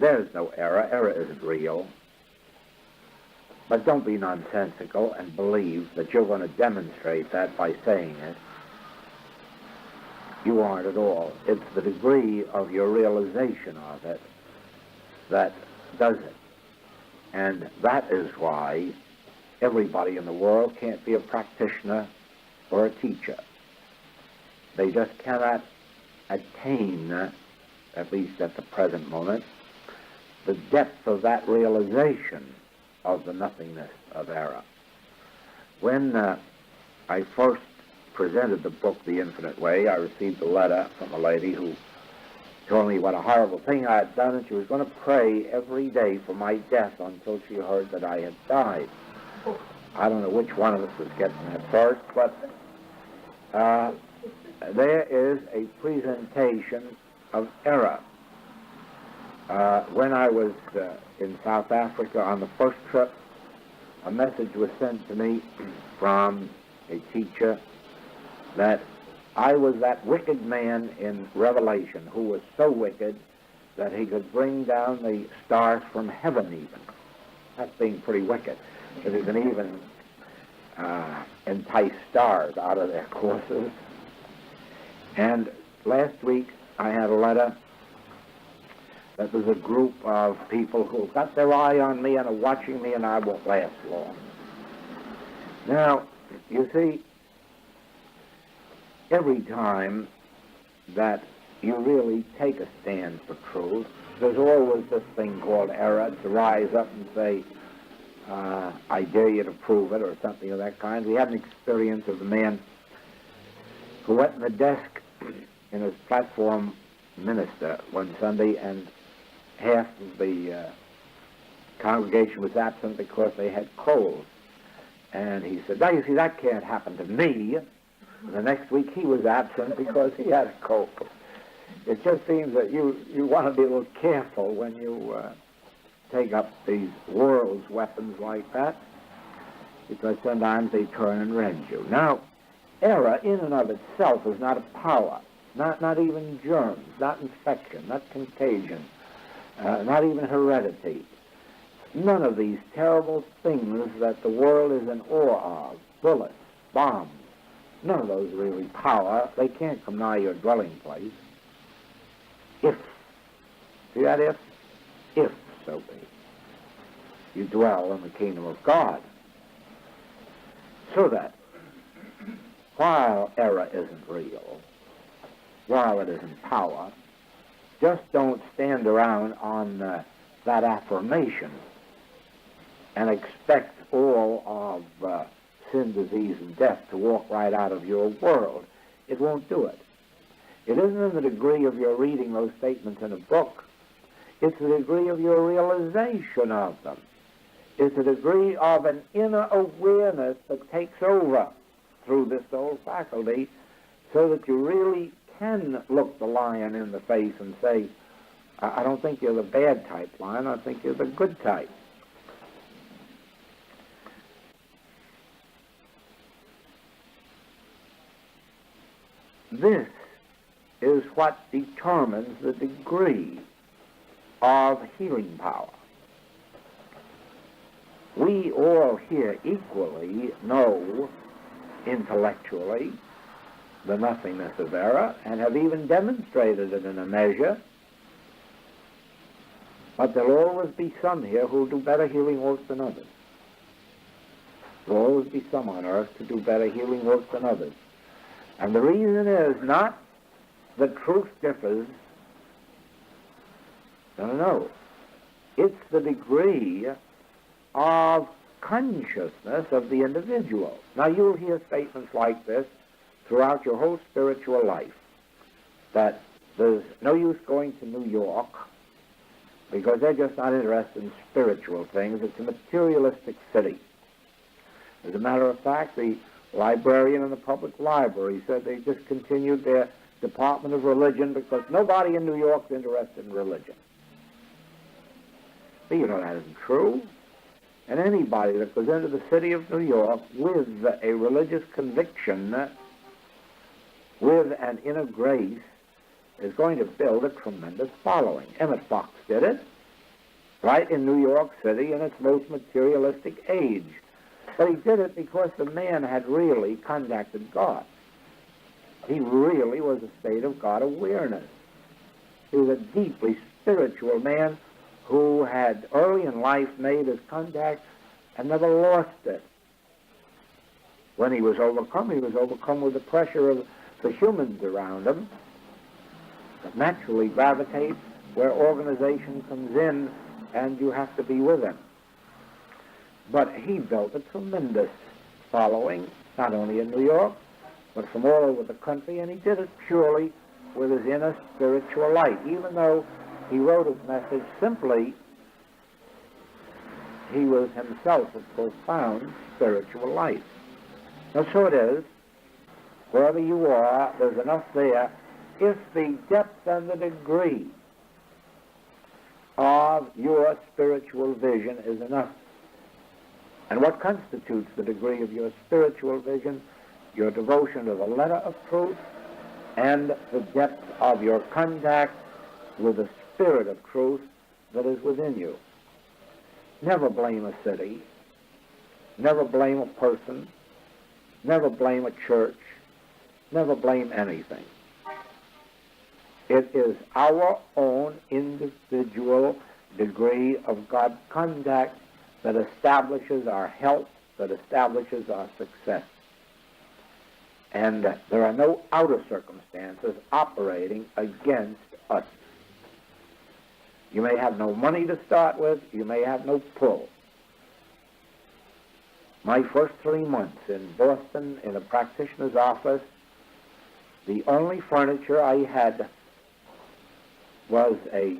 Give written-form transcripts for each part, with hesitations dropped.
There's no error. Error isn't real. But don't be nonsensical and believe that you're going to demonstrate that by saying it. You aren't at all. It's the degree of your realization of it that does it. And that is why everybody in the world can't be a practitioner or a teacher. They just cannot attain, at least at the present moment, the depth of that realization of the nothingness of error. When I first presented the book, The Infinite Way, I received a letter from a lady who told me what a horrible thing I had done, and she was going to pray every day for my death until she heard that I had died. I don't know which one of us was getting that first, but there is a presentation of error. When I was in South Africa on the first trip, a message was sent to me from a teacher that I was that wicked man in Revelation who was so wicked that he could bring down the stars from heaven even. That's being pretty wicked, that he can even entice stars out of their courses. And last week I had a letter that was a group of people who got their eye on me and are watching me, and I won't last long. Now, you see, every time that you really take a stand for truth, there's always this thing called error to rise up and say, I dare you to prove it, or something of that kind. We had an experience of a man who went in the desk in his platform minister one Sunday, and half of the congregation was absent because they had colds. And he said, now you see, that can't happen to me. And the next week he was absent because he had a cold. It just seems that you want to be a little careful when you take up these world's weapons like that, because sometimes they turn and rend you. Now, error in and of itself is not a power, not even germs, not infection, not contagion, not even heredity. None of these terrible things that the world is in awe of, bullets, bombs, none of those really power. They can't come nigh your dwelling place. If, see that if? If so be, you dwell in the kingdom of God. So that while error isn't real, while it isn't power, just don't stand around on that affirmation and expect all of sin, disease, and death to walk right out of your world. It won't do it. It isn't in the degree of your reading those statements in a book. It's the degree of your realization of them. It's a degree of an inner awareness that takes over through this soul faculty, so that you really can look the lion in the face and say, I don't think you're the bad type lion, I think you're the good type. This is what determines the degree of healing power. We all here equally know intellectually the nothingness of error, and have even demonstrated it in a measure, but there'll always be some here who'll do better healing work than others. There'll always be some on earth to do better healing work than others. And the reason is not that truth differs. No. It's the degree of consciousness of the individual. Now, you'll hear statements like this throughout your whole spiritual life, that there's no use going to New York because they're just not interested in spiritual things. It's a materialistic city. As a matter of fact, the librarian in the public library said they discontinued their Department of Religion because nobody in New York is interested in religion. But you know that isn't true. And anybody that goes into the city of New York with a religious conviction, with an inner grace, is going to build a tremendous following. Emmett Fox did it. right in New York City in its most materialistic age. But he did it because the man had really contacted God. He really was a state of God awareness. He was a deeply spiritual man who had early in life made his contact and never lost it. When he was overcome with the pressure of the humans around him that naturally gravitate where organization comes in and you have to be with them. But he built a tremendous following, not only in New York, but from all over the country, and he did it purely with his inner spiritual light. Even though he wrote his message simply, he was himself a profound spiritual light. Now, so it is, wherever you are, there's enough there if the depth and the degree of your spiritual vision is enough. And what constitutes the degree of your spiritual vision? Your devotion to the letter of truth and the depth of your contact with the spirit of truth that is within you. Never blame a city, never blame a person, never blame a church, never blame anything. It is our own individual degree of God contact that establishes our health, that establishes our success. And there are no outer circumstances operating against us. You may have no money to start with, you may have no pull. My first 3 months in Boston in a practitioner's office, the only furniture I had was a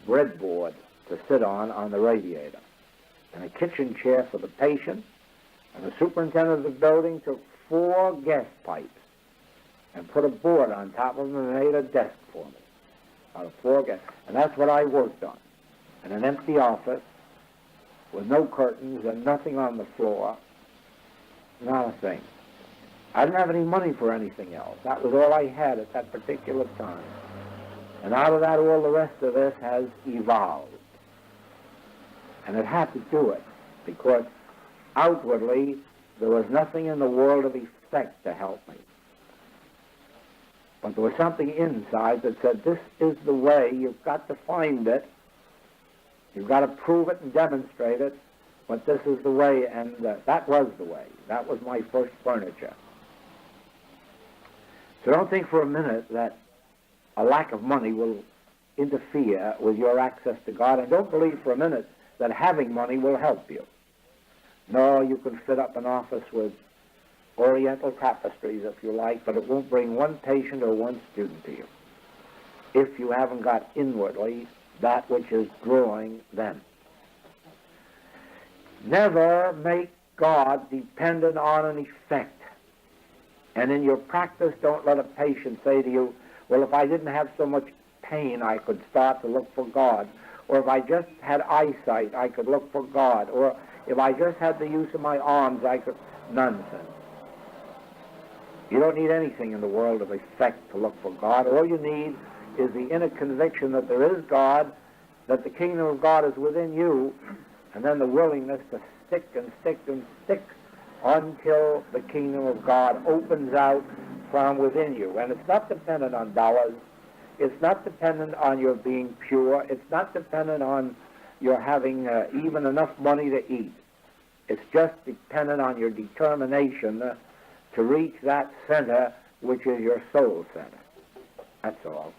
breadboard to sit on the radiator, and a kitchen chair for the patient, and the superintendent of the building took 4 gas pipes and put a board on top of them and made a desk for me out of 4 gas. And that's what I worked on, in an empty office with no curtains and nothing on the floor, not a thing. I didn't have any money for anything else. That was all I had at that particular time. And out of that, all the rest of this has evolved. And it had to do it because outwardly there was nothing in the world of effect to help me. But there was something inside that said, this is the way, you've got to find it, you've got to prove it and demonstrate it, but this is the way, and that was the way. That was my first furniture. So don't think for a minute that a lack of money will interfere with your access to God, and don't believe for a minute that having money will help you. No, you can fit up an office with Oriental tapestries if you like, but it won't bring one patient or one student to you if you haven't got inwardly that which is drawing them. Never make God dependent on an effect. And in your practice, don't let a patient say to you, well, if I didn't have so much pain, I could start to look for God. Or if I just had eyesight, I could look for God. Or if I just had the use of my arms, I could... Nonsense. You don't need anything in the world of effect to look for God. All you need is the inner conviction that there is God, that the kingdom of God is within you, and then the willingness to stick and stick and stick until the kingdom of God opens out from within you. And it's not dependent on dollars. It's not dependent on your being pure. It's not dependent on your having even enough money to eat. It's just dependent on your determination to reach that center which is your soul center. That's all.